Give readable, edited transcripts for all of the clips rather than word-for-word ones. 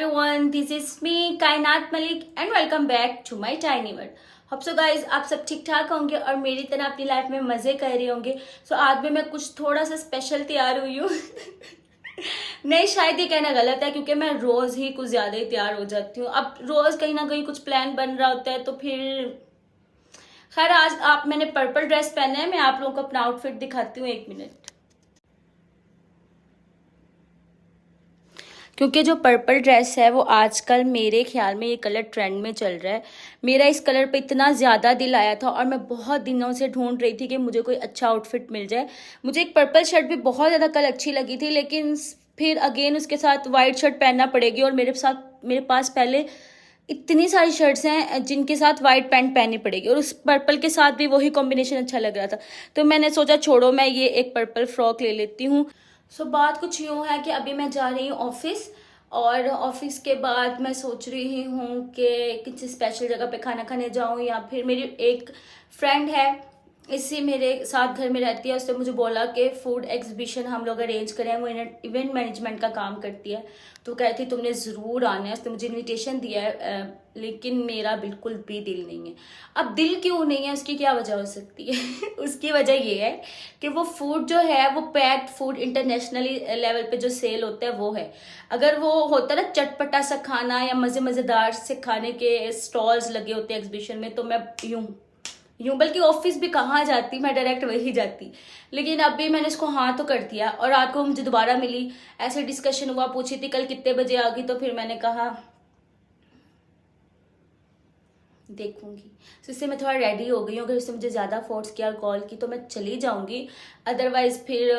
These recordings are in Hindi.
everyone, this is me कायनात Malik and welcome back to my tiny world. hope so guys आप सब ठीक ठाक होंगे और मेरी तरह अपनी लाइफ में मज़े कर रहे होंगे. So आज भी मैं कुछ थोड़ा सा स्पेशल तैयार हुई हूँ. नहीं, शायद ये कहना गलत है क्योंकि मैं रोज़ ही कुछ ज़्यादा ही तैयार हो जाती हूँ. अब रोज़ कहीं ना कहीं कुछ प्लान बन रहा होता है तो फिर खैर आज मैंने पर्पल ड्रेस पहना है. मैं आप लोगों को अपना आउटफिट दिखाती हूँ, 1 मिनट. क्योंकि जो पर्पल ड्रेस है वो आजकल मेरे ख्याल में ये कलर ट्रेंड में चल रहा है. मेरा इस कलर पे इतना ज़्यादा दिल आया था और मैं बहुत दिनों से ढूंढ रही थी कि मुझे कोई अच्छा आउटफिट मिल जाए. मुझे एक पर्पल शर्ट भी बहुत ज़्यादा कल अच्छी लगी थी, लेकिन फिर अगेन उसके साथ वाइट शर्ट पहनना पड़ेगी और मेरे पास पहले इतनी सारी शर्ट्स हैं जिनके साथ वाइट पैंट पहननी पड़ेगी और उस पर्पल के साथ भी वही कॉम्बिनेशन अच्छा लग रहा था. तो मैंने सोचा छोड़ो, मैं ये एक पर्पल फ्रॉक ले लेती हूँ. सो बात कुछ यूँ है कि अभी मैं जा रही हूँ ऑफिस और ऑफिस के बाद मैं सोच रही हूँ कि किसी स्पेशल जगह पे खाना खाने जाऊँ या फिर मेरी एक फ्रेंड है इसी मेरे साथ घर में रहती है, उसने मुझे बोला कि फूड एग्जीबिशन हम लोग अरेंज करें. वो इवेंट मैनेजमेंट का काम करती है तो कहती तुमने ज़रूर आना है. उसने मुझे इनविटेशन दिया है लेकिन मेरा बिल्कुल भी दिल नहीं है. अब दिल क्यों नहीं है, उसकी क्या वजह हो सकती है? उसकी वजह ये है कि वो फूड जो है वो पैक्ड फूड इंटरनेशनली लेवल पे जो सेल होता है वो है. अगर वो होता है ना चटपटा सा खाना या मज़ेदार से खाने के स्टॉल्स लगे होते हैं एग्जीबिशन में, तो मैं यूँ बल्कि ऑफिस भी कहाँ जाती, मैं डायरेक्ट वही जाती. लेकिन अभी मैंने इसको हाँ तो कर दिया और रात को मुझे दोबारा मिली, ऐसे डिस्कशन हुआ, पूछी थी कल कितने बजे आ गई, तो फिर मैंने कहा देखूंगी. तो इससे मैं थोड़ा रेडी हो गई हूँ. अगर उसने मुझे ज़्यादा फोर्स किया और कॉल की तो मैं चली जाऊँगी, अदरवाइज़ फिर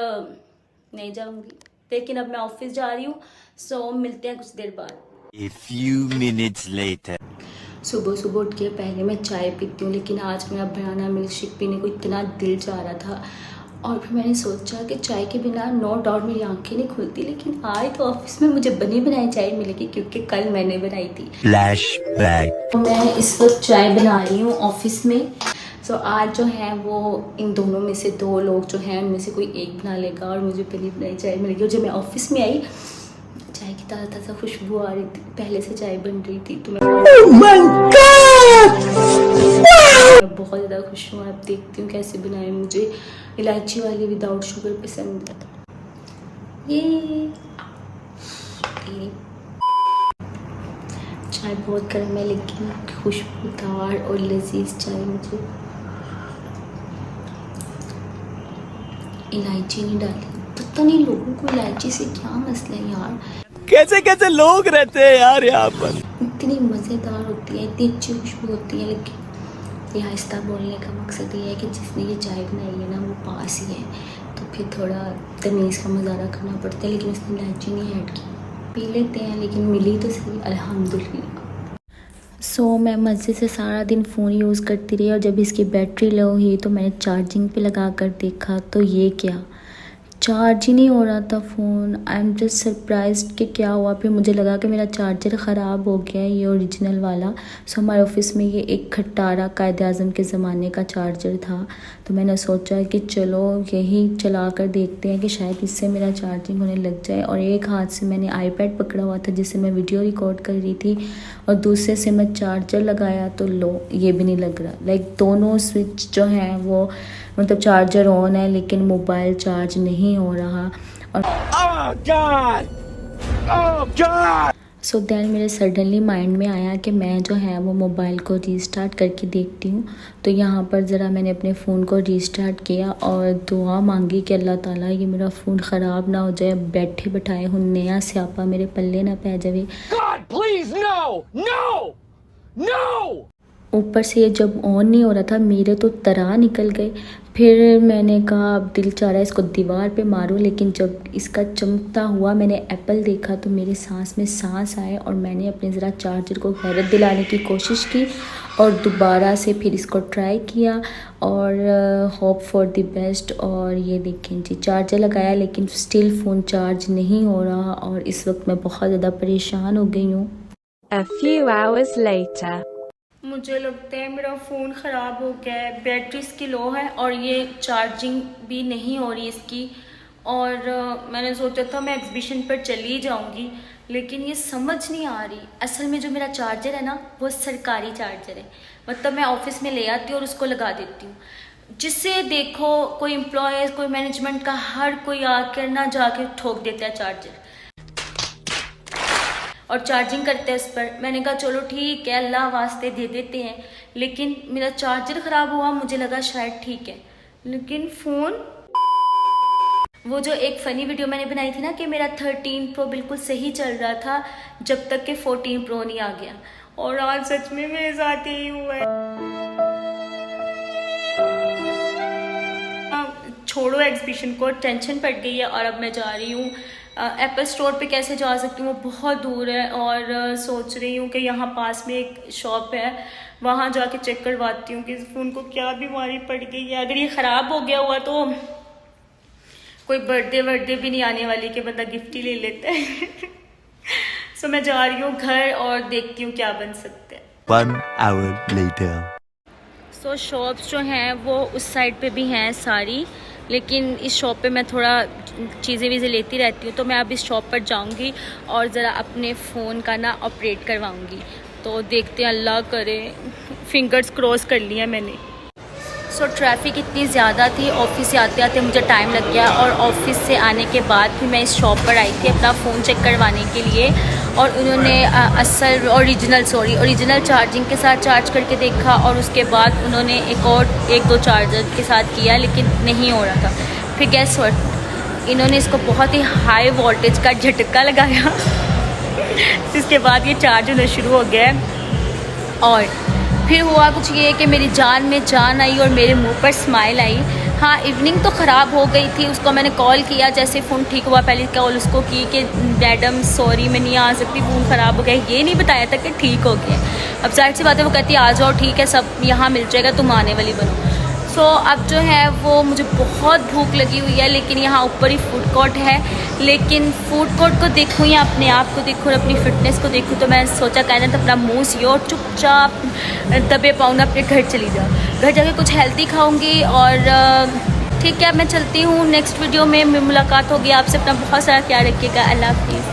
नहीं जाऊँगी. लेकिन अब मैं ऑफिस जा रही हूँ, सो मिलते हैं कुछ देर बाद. A few minutes later. सुबह सुबह उठ के पहले मैं चाय पीती हूँ, लेकिन आज मेरा बनाना मिल्क शेक पीने को इतना दिल चाह रहा था और फिर मैंने सोचा कि चाय के बिना नो डाउट मेरी आंखें नहीं खुलती. लेकिन आज तो ऑफिस में मुझे बनी बनाई चाय मिलेगी क्योंकि कल मैंने बनाई थी. Flashback. मैं इस वक्त चाय बना रही हूँ ऑफिस में. सो आज जो है वो इन दोनों में से 2 लोग जो हैं उनमें से कोई एक बना लेगा और मुझे बनी बनाई चाय मिलेगी. और जब मैं ऑफिस में आई चाय की ताज़ा ताज़ा खुशबू आ रही थी, पहले से चाय बन रही थी तो मैं बहुत ज़्यादा खुश हूँ. अब देखती हूँ कैसे बनाए. मुझे इलायची वाली विदाउट शुगर पसंद है. ये चाय बहुत गर्म है लेकिन खुशबूदार और लजीज चाय. मुझे इलायची नहीं डाली, पता नहीं लोगों को इलायची से क्या मसला है यार. कैसे कैसे लोग रहते हैं यार यहाँ पर. इतनी मज़ेदार होती है, इतनी अच्छी खुशबू होती है, लेकिन ये आहिस्ता बोलने का मकसद ये है कि जिसने ये चाय बनाई है ना वो पास ही है तो फिर थोड़ा तमीज़ का मुजाहरा करना पड़ता है. लेकिन उसने इलायची नहीं ऐड की. पी लेते हैं, लेकिन मिली तो सही अल्हम्दुलिल्लाह. सो मैं मज़े से सारा दिन फ़ोन यूज़ करती रही और जब इसकी बैटरी लो हुई तो मैंने चार्जिंग पे लगा कर देखा तो ये क्या, चार्ज ही नहीं हो रहा था phone. I am just surprised कि क्या हुआ. फिर मुझे लगा कि मेरा चार्जर ख़राब हो गया है, ये ओरिजिनल वाला. सो हमारे ऑफिस में ये एक खट्टारा कायद-ए-आज़म के ज़माने का चार्जर था तो मैंने सोचा कि चलो यही चला कर देखते हैं कि शायद इससे मेरा चार्जिंग होने लग जाए. और एक हाथ से मैंने आईपैड पकड़ा हुआ था जिससे मैं वीडियो रिकॉर्ड कर रही थी और दूसरे से मैं चार्जर लगाया तो लो ये भी नहीं लग रहा. लाइक दोनों स्विच जो हैं वो मतलब चार्जर ऑन है लेकिन मोबाइल चार्ज नहीं हो रहा. और सो देन मेरे सडनली माइंड में आया कि मैं जो है वो मोबाइल को रीस्टार्ट करके देखती हूँ. तो यहाँ पर ज़रा मैंने अपने फ़ोन को रीस्टार्ट किया और दुआ मांगी कि अल्लाह ताला ये मेरा फ़ोन ख़राब ना हो जाए, बैठे बैठाए हूँ नया स्यापा मेरे पल्ले ना पै जाए. God, please, no, no, no. ऊपर से ये जब ऑन नहीं हो रहा था मेरे तो तरह निकल गए. फिर मैंने कहा अब दिल चाह रहा है इसको दीवार पे मारूं, लेकिन जब इसका चमकता हुआ मैंने एप्पल देखा तो मेरे सांस में सांस आए और मैंने अपने ज़रा चार्जर को गैरत दिलाने की कोशिश की और दोबारा से फिर इसको ट्राई किया और होप फॉर द बेस्ट. और ये देखें जी चार्जर लगाया लेकिन स्टिल फ़ोन चार्ज नहीं हो रहा और इस वक्त मैं बहुत ज़्यादा परेशान हो गई हूँ. A few hours later. मुझे लगता है मेरा फ़ोन ख़राब हो गया है, बैटरी इसकी लो है और ये चार्जिंग भी नहीं हो रही इसकी. और मैंने सोचा था मैं एग्जीबिशन पर चली जाऊंगी लेकिन ये समझ नहीं आ रही। असल में जो मेरा चार्जर है ना वो सरकारी चार्जर है, मतलब मैं ऑफिस में ले आती हूँ और उसको लगा देती हूँ, जिससे देखो कोई एम्प्लॉय कोई मैनेजमेंट का हर कोई आकर ना जाके ठोक देता है चार्जर और चार्जिंग करते हैं उस पर। मैंने कहा चलो ठीक है अल्लाह वास्ते दे देते हैं, लेकिन मेरा चार्जर ख़राब हुआ, मुझे लगा शायद ठीक है, लेकिन फ़ोन, वो जो एक फ़नी वीडियो मैंने बनाई थी ना कि मेरा 13 प्रो बिल्कुल सही चल रहा था जब तक कि 14 प्रो नहीं आ गया, और आज सच में मेरे साथ यही हुआ है। छोड़ो एग्जीबिशन को, टेंशन पड़ गई है और अब मैं जा रही हूँ एप्पल स्टोर पे। कैसे जा सकती हूँ, वो बहुत दूर है, और सोच रही हूँ कि यहाँ पास में एक शॉप है, वहाँ जाके चेक करवाती हूँ कि इस फ़ोन को क्या बीमारी पड़ गई है। अगर ये ख़राब हो गया हुआ तो कोई बर्थडे भी नहीं आने वाली कि बंदा गिफ्ट ही ले लेता है। सो मैं जा रही हूँ घर और देखती हूँ क्या बन सकता है। 1 hour later. सो शॉप्स जो हैं वो उस साइड पे भी हैं सारी, लेकिन इस शॉप पे मैं थोड़ा चीज़ें वीज़ें लेती रहती हूँ, तो मैं अब इस शॉप पर जाऊँगी और ज़रा अपने फ़ोन का ना ऑपरेट करवाऊँगी। तो देखते हैं, अल्लाह करे, फिंगर्स क्रॉस कर लिया मैंने। सो ट्रैफिक इतनी ज़्यादा थी, ऑफिस से आते आते मुझे टाइम लग गया, और ऑफिस से आने के बाद फिर मैं इस शॉप पर आई थी अपना फ़ोन चेक करवाने के लिए, और उन्होंने ओरिजिनल चार्जिंग के साथ चार्ज करके देखा, और उसके बाद उन्होंने एक दो चार्जर के साथ किया, लेकिन नहीं हो रहा था। फिर गैस व्हाट, इन्होंने इसको बहुत ही हाई वोल्टेज का झटका लगाया जिसके बाद ये चार्ज होना शुरू हो गया। और फिर हुआ कुछ ये कि मेरी जान में जान आई और मेरे मुंह पर स्माइल आई। हाँ, इवनिंग तो ख़राब हो गई थी, उसको मैंने कॉल किया, जैसे फ़ोन ठीक हुआ पहले कॉल उसको की कि मैडम सॉरी मैं नहीं आ सकती, फ़ोन ख़राब हो गया। ये नहीं बताया था कि ठीक हो गया। अब जाहिर सी बात है, वो कहती है आ जाओ, ठीक है सब यहाँ मिल जाएगा, तुम आने वाली बनो। सो अब जो है वो मुझे बहुत भूख लगी हुई है, लेकिन यहाँ ऊपर ही फूड कोर्ट है, लेकिन फूड कोर्ट को देखूँ या अपने आप को देखूँ, अपनी फ़िटनेस को देखूँ, तो मैं सोचा कहना तो अपना मुँह सी और चुपचाप दबे पाऊँ ना अपने घर चली जाऊँ। घर जाके कुछ हेल्दी खाऊँगी, और ठीक है मैं चलती हूँ। नेक्स्ट वीडियो में मुलाकात होगी आपसे। अपना बहुत सारा ख्याल रखिएगा। अल्लाह हाफिज़।